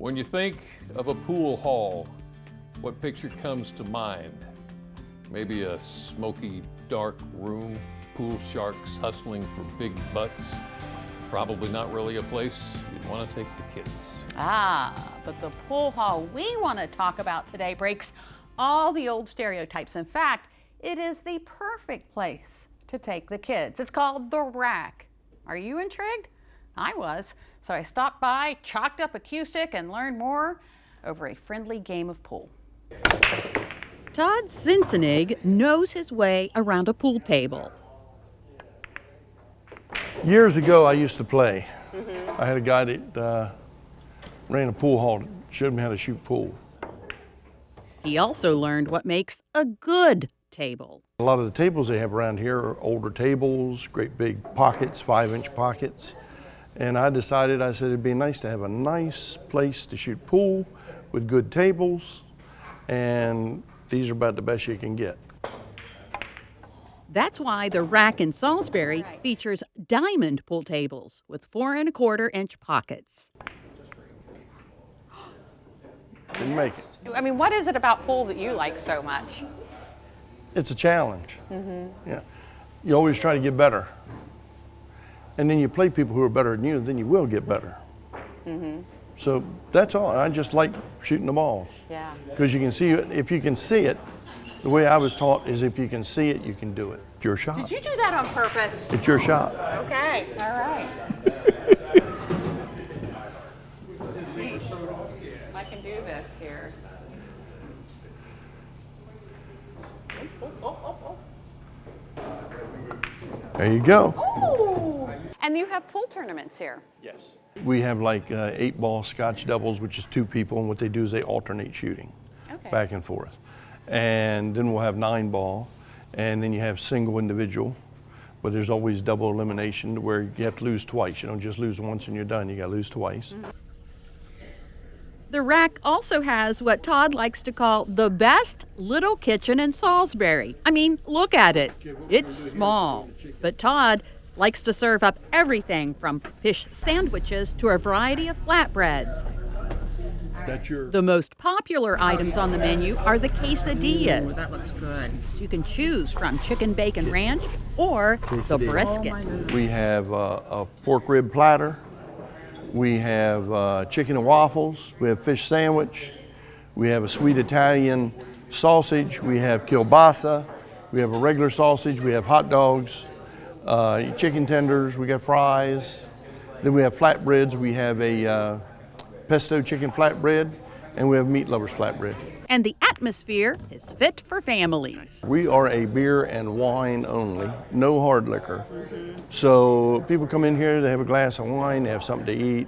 When you think of a pool hall, what picture comes to mind? Maybe a smoky, dark room, pool sharks hustling for big butts. Probably not really a place you'd want to take the kids. But the pool hall we want to talk about today breaks all the old stereotypes. In fact, it is the perfect place to take the kids. It's called the Rack. Are you intrigued? I was. So I stopped by, chalked up a cue stick, and learned more over a friendly game of pool. Todd Cincenig knows his way around a pool table. Years ago, I used to play. I had a guy that ran a pool hall, showed me how to shoot pool. He also learned what makes a good table. A lot of the tables they have around here are older tables, great big pockets, 5-inch pockets. And I decided, I said it'd be nice to have a nice place to shoot pool with good tables, and these are about the best you can get. That's why the Rack in Salisbury features diamond pool tables with 4¼ inch pockets. Didn't make it. I mean, what is it about pool that you like so much? It's a challenge. Yeah. You always try to get better. And then you play people who are better than you, then you will get better. So that's all. I just like shooting the balls. Yeah. Because you can see it. If you can see it, the way I was taught is if you can see it, you can do it. It's your shot. Did you do that on purpose? It's your shot. Okay, all right. I can do this here. There you go. Oh! And you have pool tournaments here. Yes. We have like 8-ball Scotch doubles, which is 2 people, and what they do is they alternate shooting back and forth. And then we'll have 9-ball, and then you have single individual, but there's always double elimination where you have to lose twice. You don't just lose once and you're done, you gotta lose twice. The Rack also has what Todd likes to call the best little kitchen in Salisbury. I mean, look at it. It's small, but Todd likes to serve up everything from fish sandwiches to a variety of flatbreads. The most popular items on the menu are the quesadillas. Ooh, that looks good. You can choose from chicken bacon ranch or the brisket. We have a pork rib platter. We have chicken and waffles. We have fish sandwich. We have a sweet Italian sausage. We have kielbasa. We have a regular sausage. We have hot dogs, chicken tenders. We got fries. Then we have flatbreads. We have a pesto chicken flatbread, and we have meat lovers flatbread. And the atmosphere is fit for families. We are a beer and wine only, no hard liquor. So people come in here, they have a glass of wine, they have something to eat,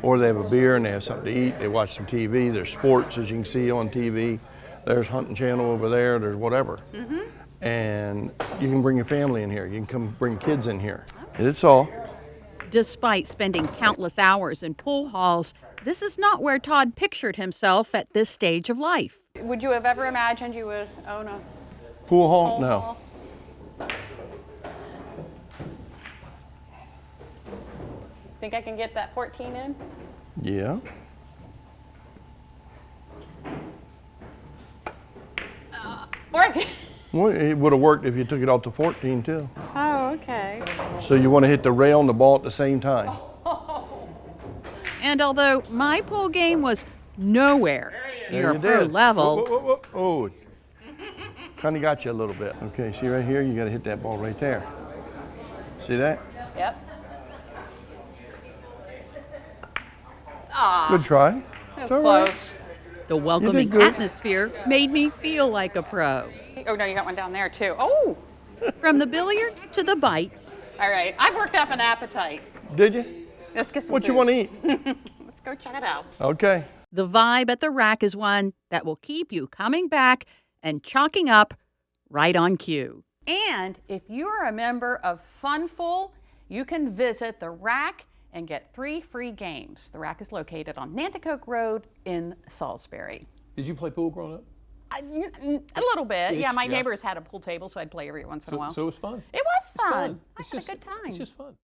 or they have a beer and they have something to eat, they watch some TV, there's sports as you can see on TV, there's hunting channel over there, there's whatever. And you can bring your family in here, you can come bring kids in here. It's all. Despite spending countless hours in pool halls, this is not where Todd pictured himself at this stage of life. Would you have ever imagined you would own a Pool hall? No. Think I can get that 14 in? Yeah. Work. Well, it would have worked if you took it off to 14 too. Oh, okay. So you want to hit the rail and the ball at the same time. And although my pool game was nowhere near a pro level, Oh, kind of got you a little bit. Okay, see right here, you got to hit that ball right there. See that? Yep. Good try. That was close. The welcoming atmosphere made me feel like a pro. Oh, no, you got one down there, too. Oh! From the billiards to the bites. All right, I've worked up an appetite. Did you? Let's get some What food. you want to eat? Let's go check it out. Okay. The vibe at the Rack is one that will keep you coming back and chalking up right on cue. And if you're a member of Funful, you can visit the Rack and get 3 free games. The Rack is located on Nanticoke Road in Salisbury. Did you play pool growing up? A little bit. Yeah, my neighbors had a pool table, so I'd play every once in a while. So it was fun. It was fun. It's I had a good time. It's just fun.